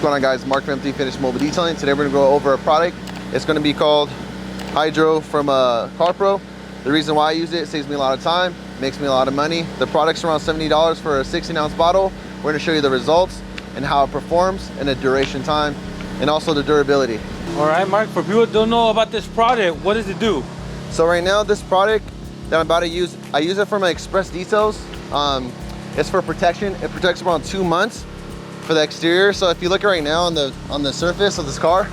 What's going on, guys? Mark from MT Finish Mobile Detailing. Today we're going to go over a product. It's going to be called Hydro from Carpro. The reason why I use it saves me a lot of time, makes me a lot of money. The product's around $70 for a 16-ounce bottle. We're going to show you the results and how it performs and the duration time and also the durability. All right, Mark, for people who don't know about this product, what does it do? So right now, this product that I'm about to use, I use it for my express details. It's for protection. It protects around 2 months for the exterior. So if you look right now on the surface of this car,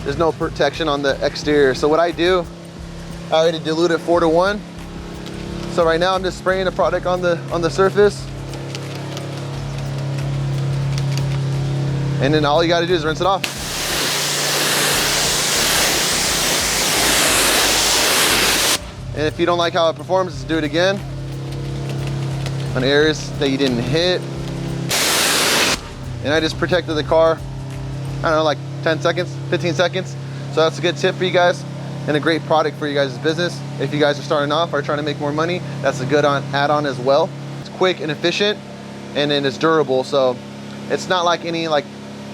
there's no protection on the exterior. So what I do, I already dilute it 4 to 1. So right now I'm just spraying the product on the surface. And then all you gotta do is rinse it off. And if you don't like how it performs, just do it again on areas that you didn't hit. And I just protected the car, I don't know, like 10 seconds, 15 seconds. So that's a good tip for you guys and a great product for you guys' business. If you guys are starting off or trying to make more money, that's a good add-on as well. It's quick and efficient, and then it's durable. So it's not like any, like,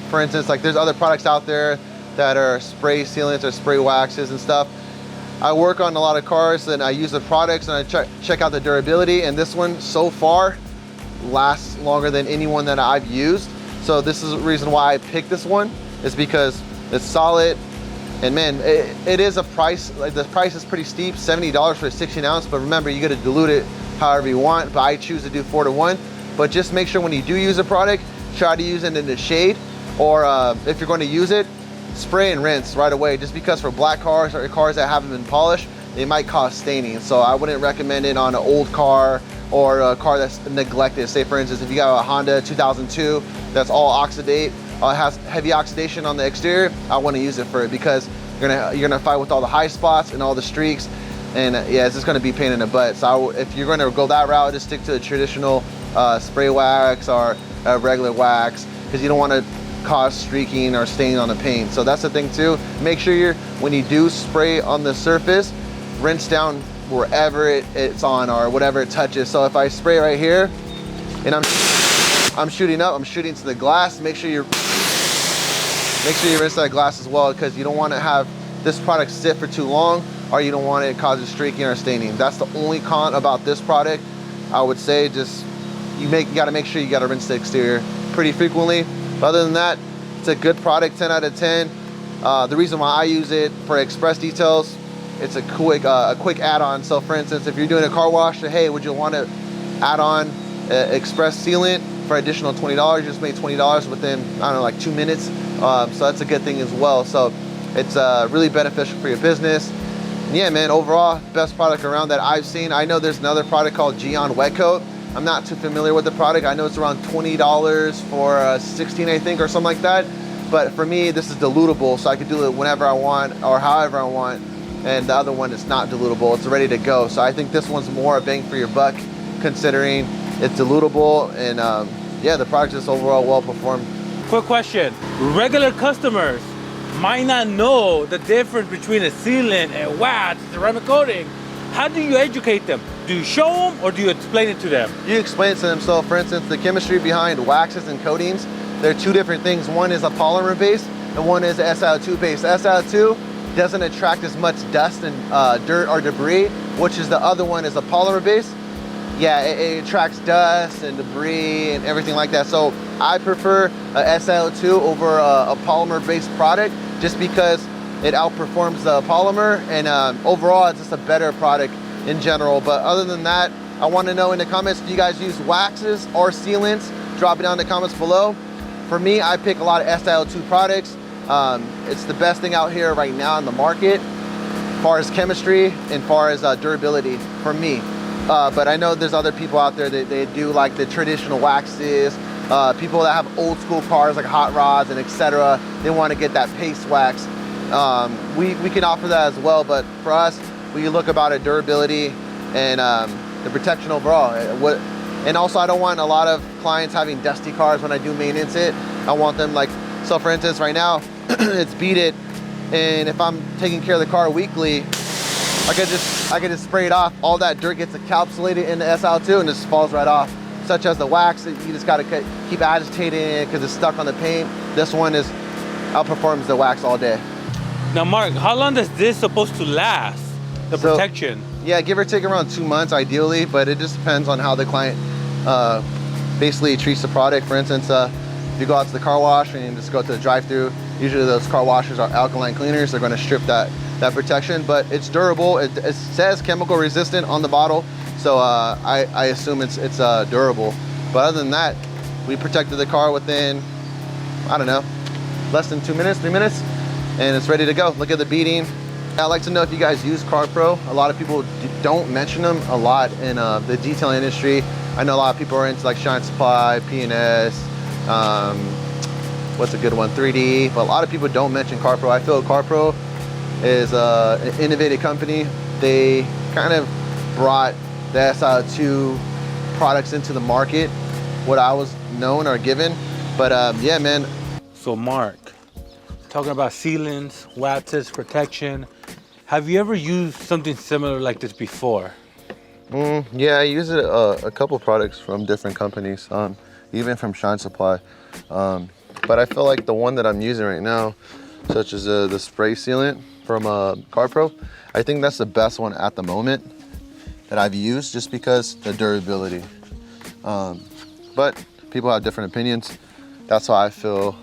for instance, like there's other products out there that are spray sealants or spray waxes and stuff. I work on a lot of cars and I use the products and I check out the durability, and this one so far lasts longer than any one that I've used. So this is the reason why I picked this one, is because it's solid. And man, it is a price, like the price is pretty steep, $70 for a 16 ounce, but remember, you gotta dilute it however you want, but I choose to do 4 to 1. But just make sure when you do use a product, try to use it in the shade, or if you're going to use it, spray and rinse right away, just because for black cars or cars that haven't been polished, they might cause staining. So I wouldn't recommend it on an old car or a car that's neglected. Say for instance, if you got a Honda 2002 that's all oxidate, has heavy oxidation on the exterior, I want to use it for it, because you're gonna fight with all the high spots and all the streaks, and yeah, it's just gonna be a pain in the butt. So if you're gonna go that route, just stick to the traditional spray wax or regular wax, because you don't want to cause streaking or staining on the paint. So that's the thing too. Make sure when you do spray on the surface, rinse down wherever it's on or whatever it touches. So if I spray right here and I'm shooting up, I'm shooting to the glass, make sure you rinse that glass as well, because you don't want to have this product sit for too long, or you don't want it causing streaking or staining. That's the only con about this product. I would say just you gotta make sure you gotta rinse the exterior pretty frequently. But other than that, it's a good product, 10 out of 10. The reason why I use it for express details, it's a quick add-on. So for instance, if you're doing a car wash, hey, would you want to add on express sealant for additional $20? You just made $20 within, I don't know, like 2 minutes. So that's a good thing as well. So it's really beneficial for your business. And yeah, man, overall, best product around that I've seen. I know there's another product called Gion Wet Coat. I'm not too familiar with the product. I know it's around $20 for 16, I think, or something like that. But for me, this is dilutable, so I can do it whenever I want or however I want. And the other one is not dilutable, it's ready to go. So I think this one's more a bang for your buck, considering it's dilutable, and yeah, the product is overall well performed. Quick question. Regular customers might not know the difference between a sealant and wax, ceramic coating. How do you educate them? Do you show them or do you explain it to them? You explain it to them. So for instance, the chemistry behind waxes and coatings, they're two different things. One is a polymer base and one is a SiO2 base. SiO2 doesn't attract as much dust and dirt or debris, which is the other one is a polymer base. Yeah, it attracts dust and debris and everything like that. So I prefer a SiO2 over a polymer based product, just because it outperforms the polymer, and overall it's just a better product in general. But other than that, I want to know in the comments, do you guys use waxes or sealants? Drop it down in the comments below. For me, I pick a lot of SiO2 products. It's the best thing out here right now in the market, as far as chemistry and far as durability for me. But I know there's other people out there that they do like the traditional waxes. People that have old school cars like hot rods and etc. They want to get that paste wax. We can offer that as well, but for us, we look about it durability and the protection overall. And also, I don't want a lot of clients having dusty cars when I do maintenance it. I want them like, so for instance, right now it's beaded, and if I'm taking care of the car weekly, I could just spray it off. All that dirt gets encapsulated in the SiO2 and just falls right off. such as the wax, you just gotta keep agitating it because it's stuck on the paint. This one outperforms the wax all day. Now, Mark, how long is this supposed to last? The protection? Yeah, give or take around 2 months ideally, but it just depends on how the client basically treats the product. For instance, if you go out to the car wash and you just go to the drive-through, usually those car washers are alkaline cleaners. They're going to strip that protection, but it's durable. It says chemical resistant on the bottle, so I assume it's durable. But other than that, we protected the car within, I don't know, less than 2 minutes, 3 minutes, and it's ready to go. Look at the beading. I'd like to know if you guys use Carpro. A lot of people don't mention them a lot in the detailing industry. I know a lot of people are into like Shine Supply, P&S, what's a good one, 3D, but a lot of people don't mention Carpro. I feel Carpro is an innovative company. They kind of brought the SiO2 products into the market, what I was known or given. But yeah, man. So Mark, talking about sealants, waxes, protection, have you ever used something similar like this before? Yeah, I use it a couple products from different companies, even from Shine Supply. But I feel like the one that I'm using right now, such as the spray sealant from Carpro, I think that's the best one at the moment that I've used, just because the durability. But people have different opinions. That's why I feel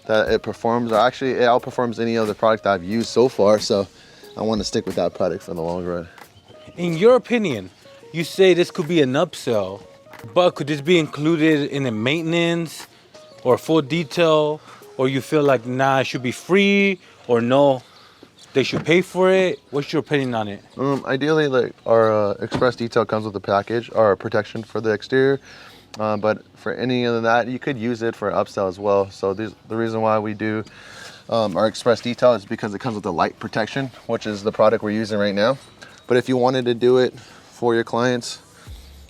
that it performs, or actually it outperforms any other product that I've used so far. So I want to stick with that product for the long run. In your opinion, you say this could be an upsell, but could this be included in the maintenance or full detail, or you feel like, nah, it should be free, or no, they should pay for it? What's your opinion on it? Ideally, like our express detail comes with a package, or protection for the exterior. But for any of that, you could use it for upsell as well. So the reason why we do our express detail is because it comes with the light protection, which is the product we're using right now. But if you wanted to do it for your clients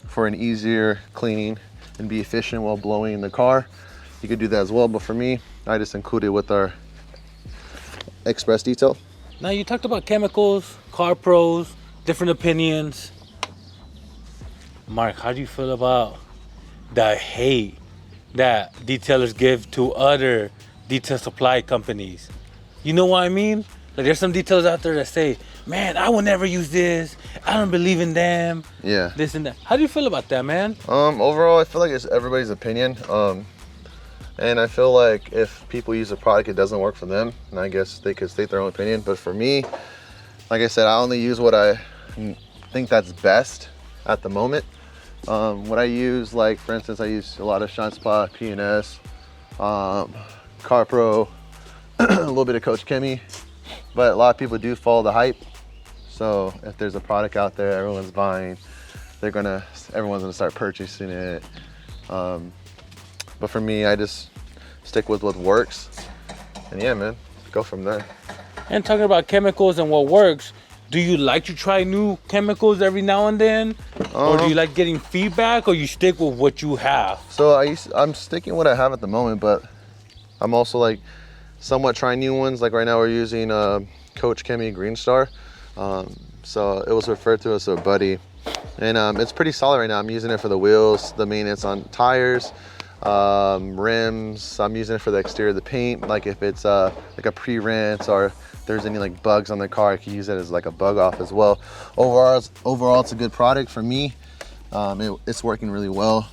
for an easier cleaning and be efficient while blowing the car, you could do that as well. But for me, I just include it with our express detail. Now, you talked about chemicals, Carpros, different opinions. Mark, how do you feel about the hate that detailers give to other detail supply companies? You know what I mean? Like, there's some detailers out there that say, man, I will never use this. I don't believe in them. Yeah. This and that. How do you feel about that, man? Overall, I feel like it's everybody's opinion. And I feel like if people use a product, it doesn't work for them, and I guess they could state their own opinion. But for me, like I said, I only use what I think that's best at the moment. What I use, like for instance, I use a lot of Shine Supply, P&S, Carpro, a little bit of Coach Kimmy, but a lot of people do follow the hype. So if there's a product out there everyone's buying, everyone's gonna start purchasing it. But for me, I just stick with what works, and yeah, man, go from there. And talking about chemicals and what works, do you like to try new chemicals every now and then? Or do you like getting feedback, or you stick with what you have? So I'm sticking with what I have at the moment, but I'm also like somewhat trying new ones. Like right now we're using Coach Kimmy Green Star. So it was referred to as a buddy. And it's pretty solid right now. I'm using it for the wheels, the maintenance on tires, rims. I'm using it for the exterior of the paint. Like if it's like a pre-rinse, or if there's any like bugs on the car, I can use it as like a bug off as well. Overall, it's a good product for me. It's working really well.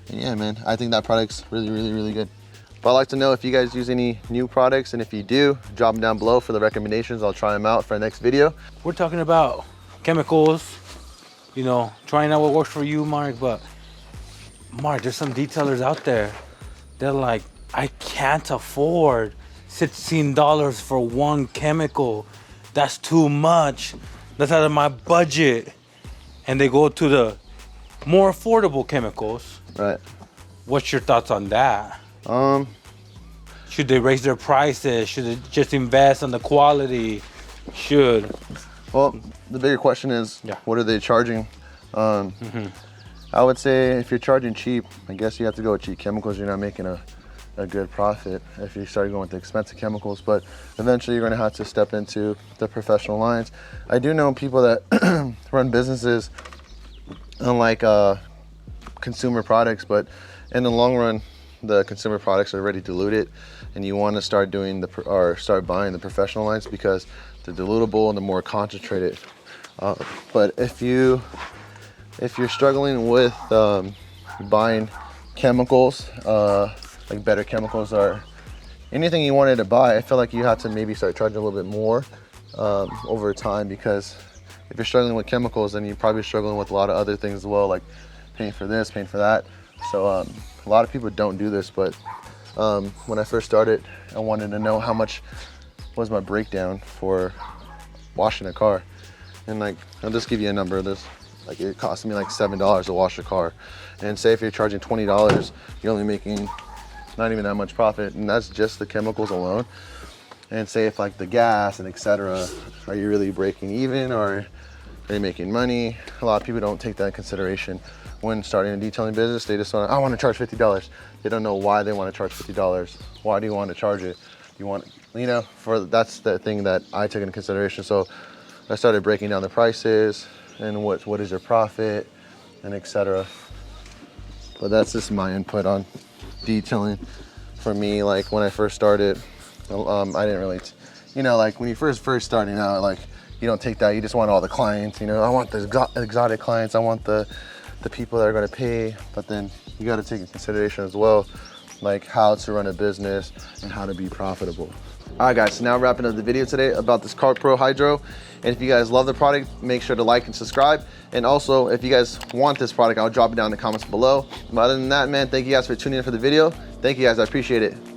And yeah, man, I think that product's really, really, really good. But I'd like to know if you guys use any new products, and if you do, drop them down below for the recommendations. I'll try them out for the next video. We're talking about chemicals, you know, trying out what works for you, Mark. But Mark, there's some detailers out there. They're like, I can't afford $16 for one chemical. That's too much. That's out of my budget. And they go to the more affordable chemicals. Right. What's your thoughts on that? Should they raise their prices? Should they just invest on the quality? Well, the bigger question is, what are they charging? I would say if you're charging cheap, I guess you have to go with cheap chemicals. You're not making a good profit if you start going with the expensive chemicals, but eventually you're going to have to step into the professional lines. I do know people that run businesses, unlike consumer products, but in the long run, the consumer products are already diluted, and you want to start doing start buying the professional lines because they're dilutable and they're more concentrated. But if you're struggling with buying chemicals, like better chemicals or anything you wanted to buy, I feel like you have to maybe start charging a little bit more over time, because if you're struggling with chemicals, then you're probably struggling with a lot of other things as well, like paying for this, paying for that. So a lot of people don't do this, but when I first started, I wanted to know how much was my breakdown for washing a car. And like, I'll just give you a number of this. Like, it cost me like $7 to wash a car. And say if you're charging $20, you're only making not even that much profit, and that's just the chemicals alone. And say if like the gas and etc., are you really breaking even, or are you making money? A lot of people don't take that into consideration when starting a detailing business. They just I want to charge $50. They don't know why they want to charge $50. Why do you want to charge it? You want, that's the thing that I took into consideration. So I started breaking down the prices and what is your profit and etc. But that's just my input on detailing. For me, like when I first started, I didn't really, like when you first starting out, like you don't take that. You just want all the clients. I want the exotic clients. I want the people that are going to pay. But then you got to take into consideration as well, like how to run a business and how to be profitable. All right, guys, so now wrapping up the video today about this Carpro Hydro. And if you guys love the product, make sure to like and subscribe. And also, if you guys want this product, I'll drop it down in the comments below. But other than that, man, thank you guys for tuning in for the video. Thank you guys, I appreciate it.